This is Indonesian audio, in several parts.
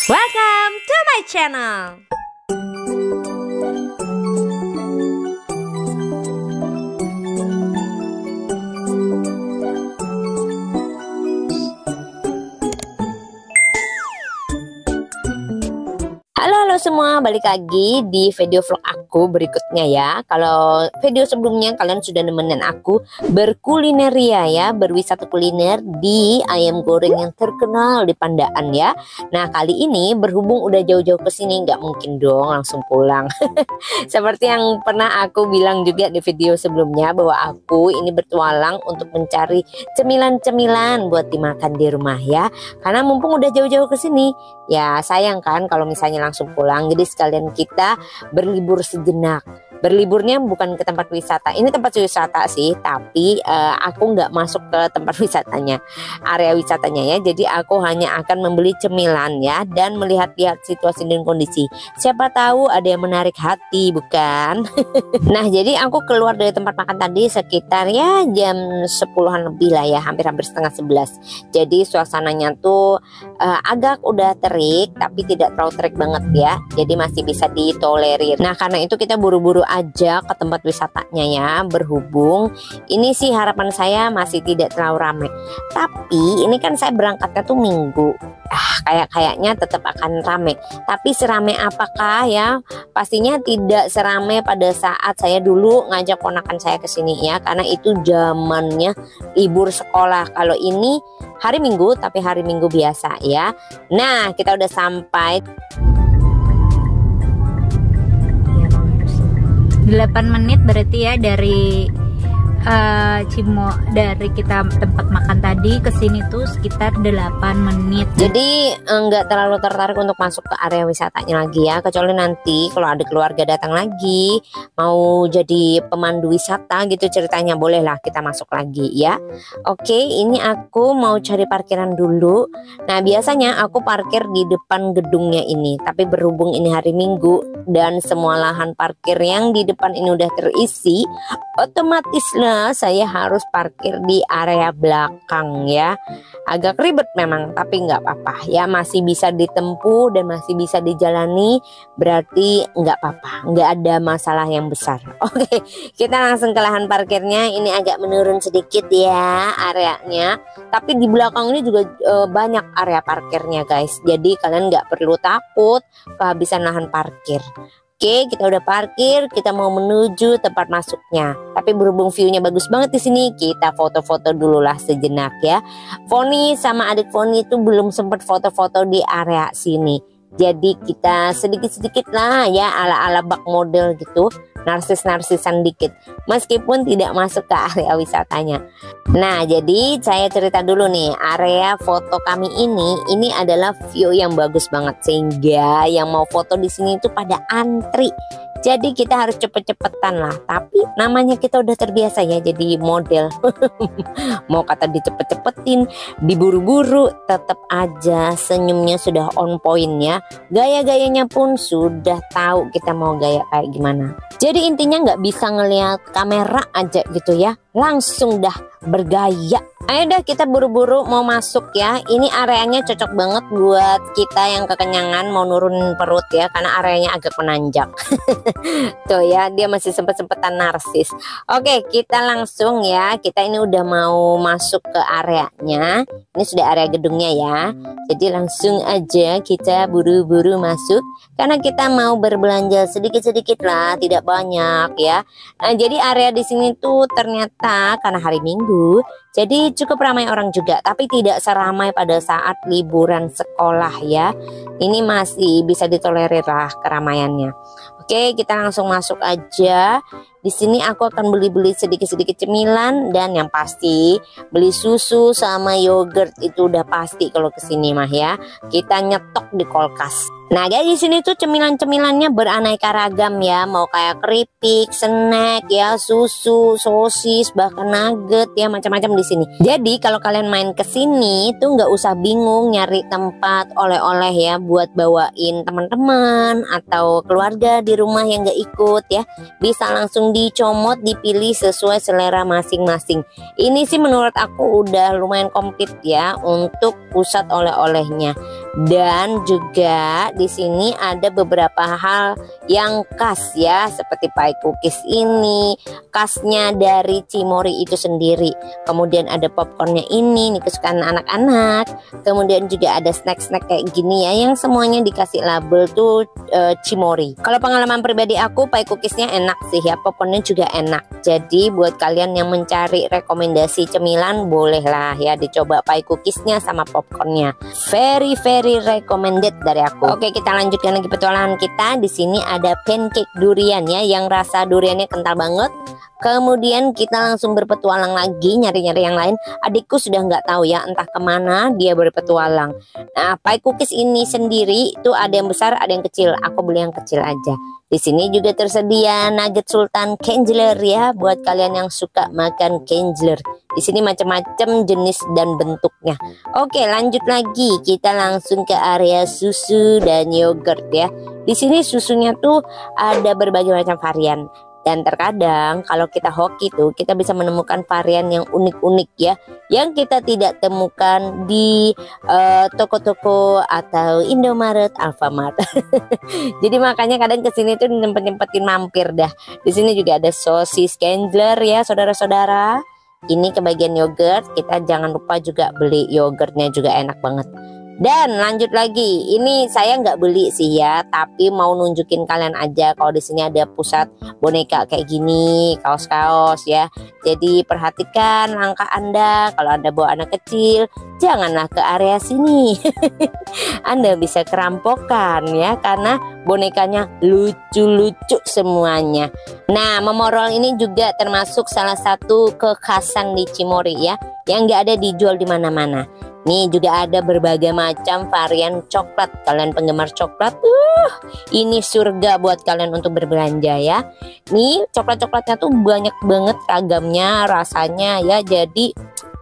Welcome to my channel. Halo semua, balik lagi di video vlog aku berikutnya ya. Kalau video sebelumnya kalian sudah nemenin aku berkulineria ya, berwisata kuliner di ayam goreng yang terkenal di Pandaan ya. Nah kali ini berhubung udah jauh-jauh ke sini, nggak mungkin dong langsung pulang. Seperti yang pernah aku bilang juga di video sebelumnya, bahwa aku ini bertualang untuk mencari cemilan-cemilan buat dimakan di rumah ya. Karena mumpung udah jauh-jauh ke sini, ya sayang kan kalau misalnya langsung pulang. Jadi sekalian kita berlibur sejenak. Berliburnya bukan ke tempat wisata. Ini tempat wisata sih, tapi aku nggak masuk ke tempat wisatanya, area wisatanya ya. Jadi aku hanya akan membeli cemilan ya, dan melihat-lihat situasi dan kondisi. Siapa tahu ada yang menarik hati, bukan? Nah jadi aku keluar dari tempat makan tadi sekitar ya jam 10-an lebih lah ya, hampir-hampir setengah 11. Jadi suasananya tuh agak udah terik, tapi tidak terlalu terik banget ya. Jadi masih bisa ditolerir. Nah karena itu kita buru-buru aja ke tempat wisatanya ya, berhubung ini sih harapan saya masih tidak terlalu ramai. Tapi ini kan saya berangkatnya tuh Minggu, kayaknya tetap akan ramai. Tapi seramai apakah ya? Pastinya tidak seramai pada saat saya dulu ngajak ponakan saya ke sini ya, karena itu zamannya libur sekolah. Kalau ini hari Minggu, tapi hari Minggu biasa ya. Nah kita udah sampai 8 menit berarti ya dari dari kita tempat makan tadi ke sini tuh sekitar 8 menit. Jadi nggak terlalu tertarik untuk masuk ke area wisatanya lagi ya, kecuali nanti kalau ada keluarga datang lagi mau jadi pemandu wisata gitu ceritanya, bolehlah kita masuk lagi ya. Oke, ini aku mau cari parkiran dulu. Nah biasanya aku parkir di depan gedungnya ini, tapi berhubung ini hari Minggu dan semua lahan parkir yang di depan ini udah terisi, otomatis saya harus parkir di area belakang ya. Agak ribet memang, tapi nggak apa-apa ya, masih bisa ditempuh dan masih bisa dijalani. Berarti nggak apa-apa, nggak ada masalah yang besar. Oke, kita langsung ke lahan parkirnya. Ini agak menurun sedikit ya areanya, tapi di belakang ini juga banyak area parkirnya guys. Jadi kalian nggak perlu takut kehabisan lahan parkir. Oke, kita udah parkir, kita mau menuju tempat masuknya. Tapi berhubung view-nya bagus banget di sini, kita foto-foto dulu lah sejenak ya. Foni sama adik Foni itu belum sempat foto-foto di area sini. Jadi kita sedikit-sedikit lah ya, ala-ala bak model gitu, narsis-narsisan dikit, meskipun tidak masuk ke area wisatanya. Nah jadi saya cerita dulu nih, area foto kami ini adalah view yang bagus banget, sehingga yang mau foto di sini itu pada antri. Jadi kita harus cepet-cepetan lah. Tapi namanya kita udah terbiasa ya jadi model. Mau kata dicepet-cepetin, diburu-buru, tetap aja senyumnya sudah on point ya. Gaya-gayanya pun sudah tahu kita mau gaya kayak gimana. Jadi intinya nggak bisa ngelihat kamera aja gitu ya, langsung dah bergaya. Ayo dah kita buru-buru mau masuk ya. Ini areanya cocok banget buat kita yang kekenyangan mau nurun perut ya, karena areanya agak menanjak. Tuh ya, dia masih sempet-sempetan narsis. Oke, kita langsung ya. Kita ini udah mau masuk ke areanya. Ini sudah area gedungnya ya. Jadi langsung aja kita buru-buru masuk, karena kita mau berbelanja sedikit-sedikit lah, tidak banyak ya. Nah, jadi area di sini tuh ternyata karena hari Minggu, jadi cukup ramai orang juga, tapi tidak seramai pada saat liburan sekolah ya. Ini masih bisa ditolerir lah keramaiannya. Oke, kita langsung masuk aja. Di sini aku akan beli-beli sedikit-sedikit cemilan, dan yang pasti beli susu sama yogurt itu udah pasti kalau kesini mah ya. Kita nyetok di kulkas. Nah guys, di sini tuh cemilan-cemilannya beraneka ragam ya, mau kayak keripik, snack ya, susu, sosis, bahkan nugget ya, macam-macam di sini. Jadi kalau kalian main ke sini tuh nggak usah bingung nyari tempat oleh-oleh ya buat bawain teman-teman atau keluarga di rumah yang nggak ikut ya. Bisa langsung dicomot, dipilih sesuai selera masing-masing. Ini sih menurut aku udah lumayan komplit ya untuk pusat oleh-olehnya. Dan juga di sini ada beberapa hal yang khas ya, seperti pie cookies ini khasnya dari Cimory itu sendiri. Kemudian ada popcornnya ini kesukaan anak-anak. Kemudian juga ada snack-snack kayak gini ya, yang semuanya dikasih label tuh Cimory. Kalau pengalaman pribadi aku, pie cookiesnya enak sih ya, popcornnya juga enak. Jadi buat kalian yang mencari rekomendasi cemilan, bolehlah ya dicoba pie cookiesnya sama popcornnya. Very recommended dari aku. Oke, kita lanjutkan lagi petualangan kita. Di sini ada pancake durian ya, yang rasa duriannya kental banget. Kemudian kita langsung berpetualang lagi, nyari-nyari yang lain. Adikku sudah nggak tahu ya entah kemana dia berpetualang. Nah, pie cookies ini sendiri itu ada yang besar, ada yang kecil. Aku beli yang kecil aja. Di sini juga tersedia nugget sultan Kengler ya, buat kalian yang suka makan Kengler. Di sini macam-macam jenis dan bentuknya. Oke, lanjut lagi. Kita langsung ke area susu dan yogurt ya. Di sini susunya tuh ada berbagai macam varian. Dan terkadang kalau kita hoki tuh kita bisa menemukan varian yang unik-unik ya, yang kita tidak temukan di toko-toko atau Indomaret, Alfamart. Jadi makanya kadang kesini tuh nyempetin mampir dah. Di sini juga ada sosis Kengler ya, saudara-saudara. Ini ke bagian yogurt, kita jangan lupa juga beli yogurtnya, juga enak banget. Dan lanjut lagi, ini saya nggak beli sih ya, tapi mau nunjukin kalian aja kalau di sini ada pusat boneka kayak gini, kaos-kaos ya. Jadi perhatikan langkah Anda, kalau Anda bawa anak kecil, janganlah ke area sini. Anda bisa kerampokan ya, karena bonekanya lucu-lucu semuanya. Nah, memorol ini juga termasuk salah satu kekhasan di Cimory ya, yang nggak ada dijual di mana-mana. Nih juga ada berbagai macam varian coklat. Kalian penggemar coklat, ini surga buat kalian untuk berbelanja ya. Nih coklat-coklatnya tuh banyak banget ragamnya, rasanya ya. Jadi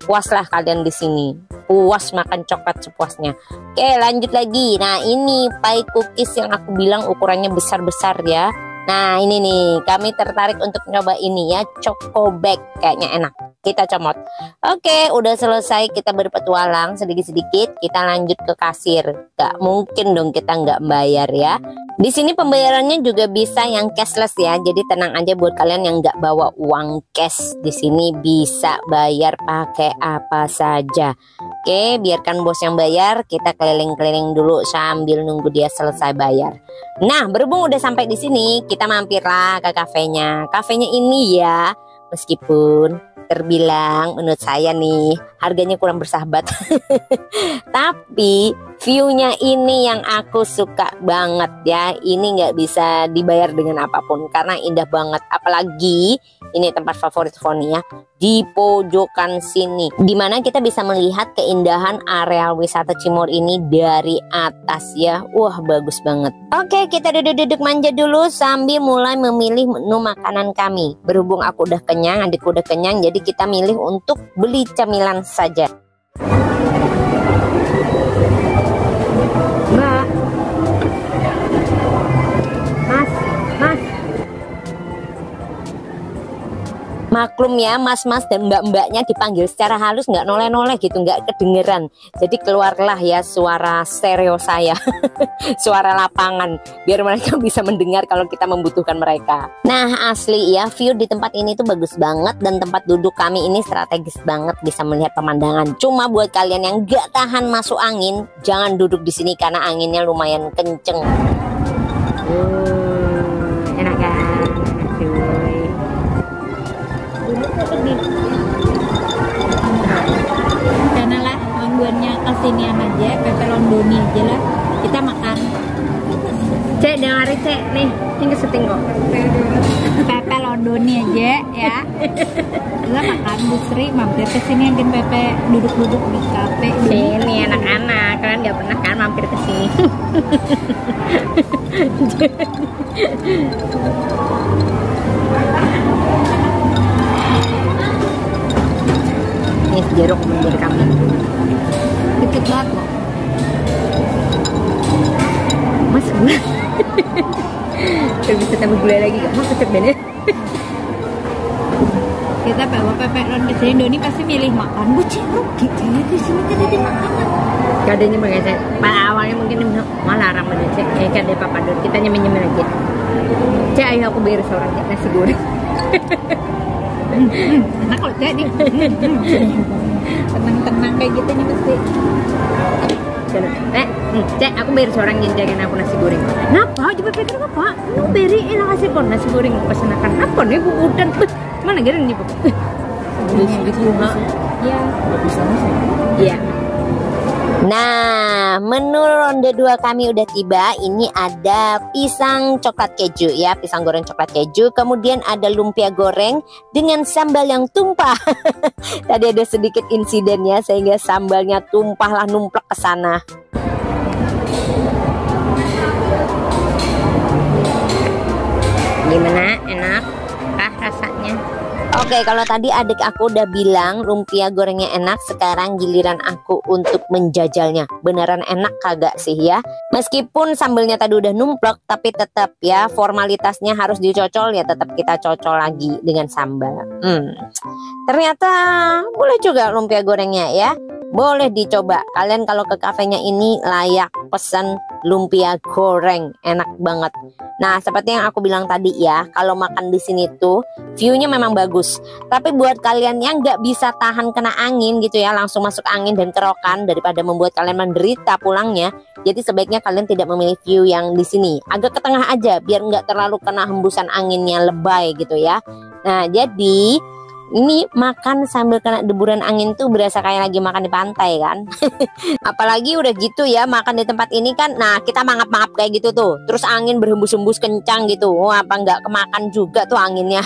puaslah kalian di sini. Puas makan coklat sepuasnya. Oke, lanjut lagi. Nah, ini pie cookies yang aku bilang ukurannya besar-besar ya. Nah, ini nih, kami tertarik untuk nyoba ini ya, Choco Bag, kayaknya enak. Kita comot. Oke, udah selesai kita berpetualang sedikit-sedikit. Kita lanjut ke kasir. Gak mungkin dong kita nggak bayar ya. Di sini pembayarannya juga bisa yang cashless ya. Jadi tenang aja buat kalian yang nggak bawa uang cash. Di sini bisa bayar pakai apa saja. Oke, biarkan bos yang bayar. Kita keliling-keliling dulu sambil nunggu dia selesai bayar. Nah, berhubung udah sampai di sini, kita mampirlah ke kafenya. Kafenya ini ya, meskipun terbilang menurut saya nih harganya kurang bersahabat, tapi view-nya ini yang aku suka banget ya. Ini nggak bisa dibayar dengan apapun karena indah banget. Apalagi ini tempat favorit Foni ya, di pojokan sini, dimana kita bisa melihat keindahan areal wisata Cimory ini dari atas ya. Wah, bagus banget. Oke, kita duduk-duduk manja dulu sambil mulai memilih menu makanan kami. Berhubung aku udah kenyang, adikku udah kenyang, jadi kita milih untuk beli camilan saja. Mbak, Mas. Maklum ya, mas-mas dan mbak-mbaknya dipanggil secara halus, nggak noleh-noleh gitu, nggak kedengeran. Jadi keluarlah ya suara stereo saya, suara lapangan, biar mereka bisa mendengar kalau kita membutuhkan mereka. Nah, asli ya, view di tempat ini tuh bagus banget, dan tempat duduk kami ini strategis banget, bisa melihat pemandangan. Cuma buat kalian yang nggak tahan masuk angin, jangan duduk di sini karena anginnya lumayan kenceng. Enak kan? Karena lah mangguannya kesinian aja, Pepe Londoni aja lah, kita makan. Cek, dengar cek nih, ini keseting kok. Pepe Londoni aja ya. Kita makan, Bu Sri mampir ke sini agen Pepe duduk-duduk di kafe. Ini anak-anak, kalian nggak pernah kan mampir ke sini? Ini jeruk menjadi kami. Dikit banget loh. Mas gula. Bisa tambah gula lagi gak? Mas kecap bener. Kita bawa Pepe Londoni ke sini, Doni pasti milih makan. Bu Cik, gitu ya, di sini kan ada makanan. Kadenya bagaimana? Pada awalnya mungkin malah larang mana cek. Kade papa dulu kita nyemen lagi. Cek ayo aku bayar seorang nasi goreng. Enak kok cek nih. Tenang-tenang kayak gitu nih mesti. Cek aku bayar seorang yang jagain aku nasi goreng. Kenapa? Coba pikir apa? Lu beri enak kasih kon nasi goreng pesenakan apa nih bu udan mana gereng nih bu? Ya. Iya. Nah, menu ronde 2 kami udah tiba. Ini ada pisang coklat keju ya, pisang goreng coklat keju. Kemudian ada lumpia goreng dengan sambal yang tumpah. Tadi ada sedikit insiden ya, sehingga sambalnya tumpah lah numplek ke sana. Gimana? Enak kah rasanya? Oke, kalau tadi adik aku udah bilang lumpia gorengnya enak, sekarang giliran aku untuk menjajalnya. Beneran enak kagak sih ya? Meskipun sambelnya tadi udah numplek, tapi tetap ya formalitasnya harus dicocol ya, tetap kita cocol lagi dengan sambal. Ternyata boleh juga lumpia gorengnya ya. Boleh dicoba. Kalian kalau ke kafenya ini layak pesan lumpia goreng, enak banget. Nah, seperti yang aku bilang tadi ya, kalau makan di sini tuh view-nya memang bagus. Tapi buat kalian yang nggak bisa tahan kena angin gitu ya, langsung masuk angin dan kerokan daripada membuat kalian menderita pulangnya. Jadi sebaiknya kalian tidak memilih view yang di sini. Agak ke tengah aja biar nggak terlalu kena hembusan anginnya lebay gitu ya. Nah, jadi ini makan sambil kena deburan angin tuh berasa kayak lagi makan di pantai kan. Apalagi udah gitu ya, makan di tempat ini kan. Nah, kita mangap-mangap kayak gitu tuh. Terus angin berhembus-hembus kencang gitu. Apa nggak kemakan juga tuh anginnya.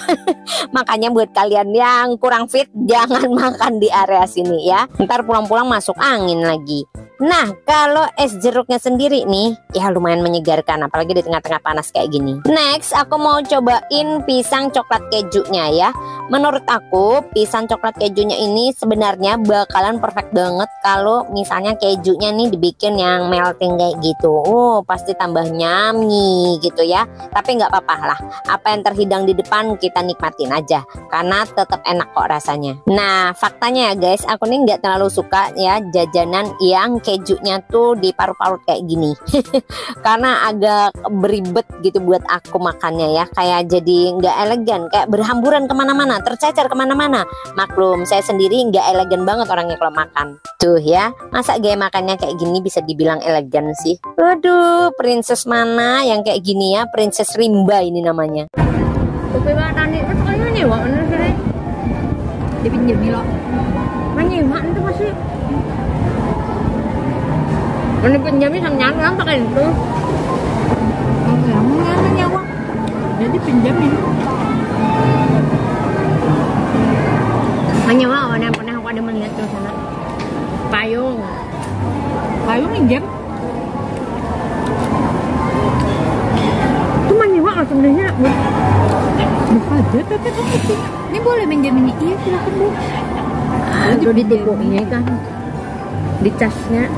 Makanya buat kalian yang kurang fit, jangan makan di area sini ya. Ntar pulang-pulang masuk angin lagi. Nah, kalau es jeruknya sendiri nih, ya lumayan menyegarkan, apalagi di tengah-tengah panas kayak gini. Next, aku mau cobain pisang coklat kejunya ya. Menurut aku, pisang coklat kejunya ini sebenarnya bakalan perfect banget kalau misalnya kejunya nih dibikin yang melting kayak gitu. Pasti tambah nyami gitu ya. Tapi nggak apa-apa lah, apa yang terhidang di depan kita nikmatin aja, karena tetap enak kok rasanya. Nah, faktanya ya guys, aku nih nggak terlalu suka ya jajanan yang kejunya tuh diparut-parut kayak gini. Karena agak beribet gitu buat aku makannya ya, kayak jadi nggak elegan, kayak berhamburan kemana-mana, tercecer kemana-mana. Maklum saya sendiri nggak elegan banget orangnya kalau makan tuh ya. Masa gaya makannya kayak gini bisa dibilang elegan sih? Waduh, princess mana yang kayak gini ya? Princess Rimba ini namanya. Kopi tani itu kayaknya nyewa bener sih. Dipinjem nih lo. Nyewa itu masih mana pinjamnya sama nyawa pakai itu. Enggak nyawa. Jadi pinjamin. Hanya wah, yang pernah aku ada melihat tuh sana. Payung minjem. Itu nyewa loh sebenarnya. Buka aja tapi ini boleh minjem ini. Iya silakan Bu. Itu ditipunya kan. Di casnya.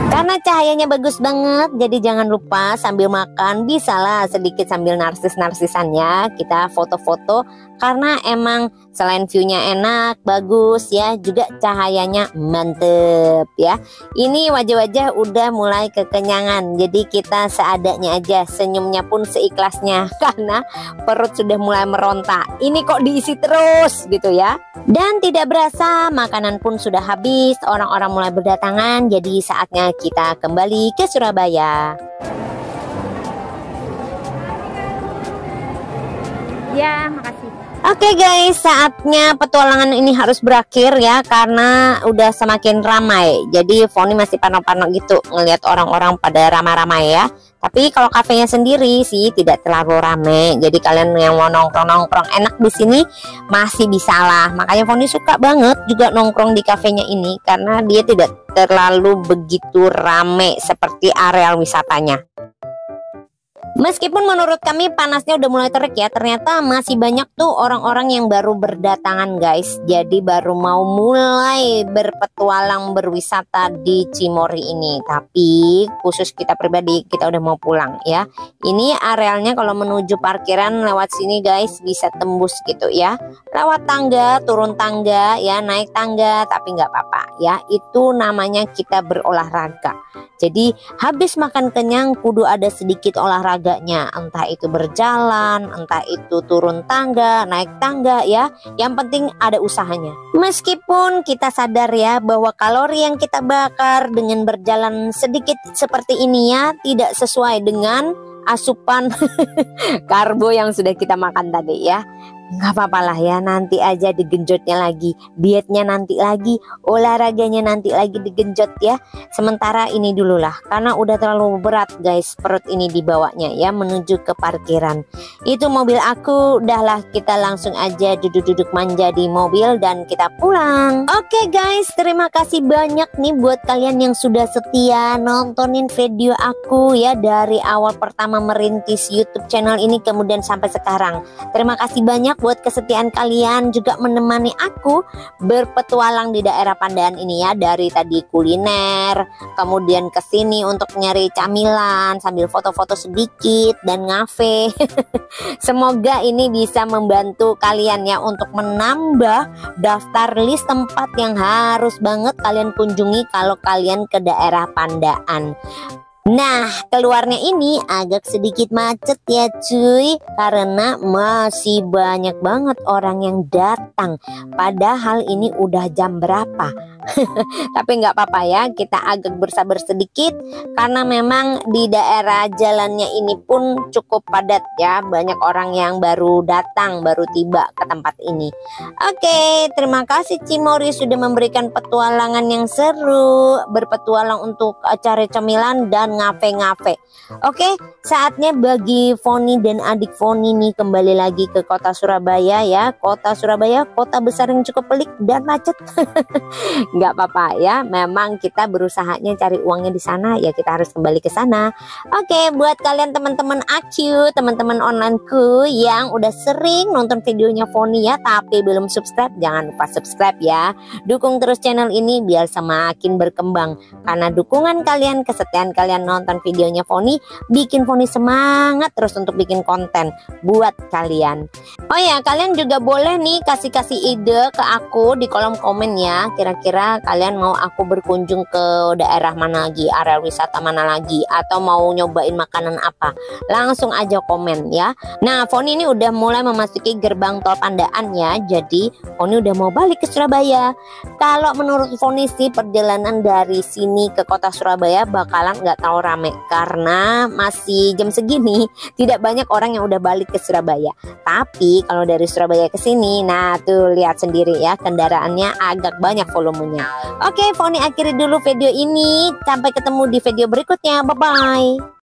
Karena cahayanya bagus banget, jadi jangan lupa sambil makan bisalah sedikit sambil narsis-narsisannya kita foto-foto, karena emang selain view-nya enak, bagus ya, juga cahayanya mantep ya. Ini wajah-wajah udah mulai kekenyangan, jadi kita seadanya aja, senyumnya pun seikhlasnya karena perut sudah mulai meronta. Ini kok diisi terus gitu ya. Dan tidak berasa makanan pun sudah habis, orang-orang mulai berdatangan, jadi saatnya kita kembali ke Surabaya. Ya, makasih. Oke guys, saatnya petualangan ini harus berakhir ya, karena udah semakin ramai. Jadi Foni masih parno-parno gitu ngelihat orang-orang pada ramai-ramai ya. Tapi kalau kafenya sendiri sih tidak terlalu ramai. Jadi kalian yang mau nongkrong-nongkrong enak di sini masih bisa lah. Makanya Foni suka banget juga nongkrong di kafenya ini, karena dia tidak terlalu begitu ramai seperti areal wisatanya. Meskipun menurut kami panasnya udah mulai terik ya, ternyata masih banyak tuh orang-orang yang baru berdatangan guys. Jadi baru mau mulai berpetualang berwisata di Cimory ini. Tapi khusus kita pribadi, kita udah mau pulang ya. Ini arealnya kalau menuju parkiran lewat sini guys, bisa tembus gitu ya. Lewat tangga, turun tangga ya, naik tangga, tapi nggak apa-apa ya. Itu namanya kita berolahraga. Jadi habis makan kenyang kudu ada sedikit olahraganya, entah itu berjalan, entah itu turun tangga, naik tangga ya. Yang penting ada usahanya. Meskipun kita sadar ya bahwa kalori yang kita bakar dengan berjalan sedikit seperti ini ya tidak sesuai dengan asupan karbo yang sudah kita makan tadi ya. Nggak apa-apa lah ya, nanti aja digenjotnya lagi, dietnya nanti lagi, olahraganya nanti lagi digenjot ya. Sementara ini dulu lah, karena udah terlalu berat guys perut ini dibawanya ya menuju ke parkiran. Itu mobil aku, udahlah kita langsung aja duduk-duduk manja di mobil dan kita pulang. Oke guys, terima kasih banyak nih buat kalian yang sudah setia nontonin video aku ya dari awal pertama merintis YouTube channel ini kemudian sampai sekarang. Terima kasih banyak buat kesetiaan kalian juga menemani aku berpetualang di daerah Pandaan ini ya, dari tadi kuliner kemudian ke sini untuk nyari camilan sambil foto-foto sedikit dan ngafe. Semoga ini bisa membantu kalian ya untuk menambah daftar list tempat yang harus banget kalian kunjungi kalau kalian ke daerah Pandaan. Nah, keluarnya ini agak sedikit macet ya cuy, karena masih banyak banget orang yang datang. Padahal ini udah jam berapa? Tapi nggak apa-apa ya, kita agak bersabar sedikit karena memang di daerah jalannya ini pun cukup padat ya. Banyak orang yang baru datang, baru tiba ke tempat ini. Oke, terima kasih Cimory sudah memberikan petualangan yang seru, berpetualang untuk cari cemilan dan ngafe-ngafe. Oke, saatnya bagi Foni dan adik Foni nih kembali lagi ke kota Surabaya ya. Kota Surabaya, kota besar yang cukup pelik dan macet. Nggak apa-apa ya, memang kita berusahanya cari uangnya di sana ya, kita harus kembali ke sana. Oke, buat kalian teman-teman aku, teman-teman onlineku yang udah sering nonton videonya Foni ya tapi belum subscribe, jangan lupa subscribe ya. Dukung terus channel ini biar semakin berkembang, karena dukungan kalian, kesetiaan kalian nonton videonya Foni bikin Foni semangat terus untuk bikin konten buat kalian. Oh ya, kalian juga boleh nih kasih ide ke aku di kolom komen ya, kira-kira kalian mau aku berkunjung ke daerah mana lagi, area wisata mana lagi, atau mau nyobain makanan apa, langsung aja komen ya. Nah, Foni ini udah mulai memasuki gerbang tol Pandaan ya, jadi Foni udah mau balik ke Surabaya. Kalau menurut Foni sih perjalanan dari sini ke kota Surabaya bakalan nggak terlalu rame karena masih jam segini tidak banyak orang yang udah balik ke Surabaya. Tapi kalau dari Surabaya ke sini, nah tuh lihat sendiri ya, kendaraannya agak banyak volumenya. Oke, Foni akhiri dulu video ini. Sampai ketemu di video berikutnya. Bye-bye.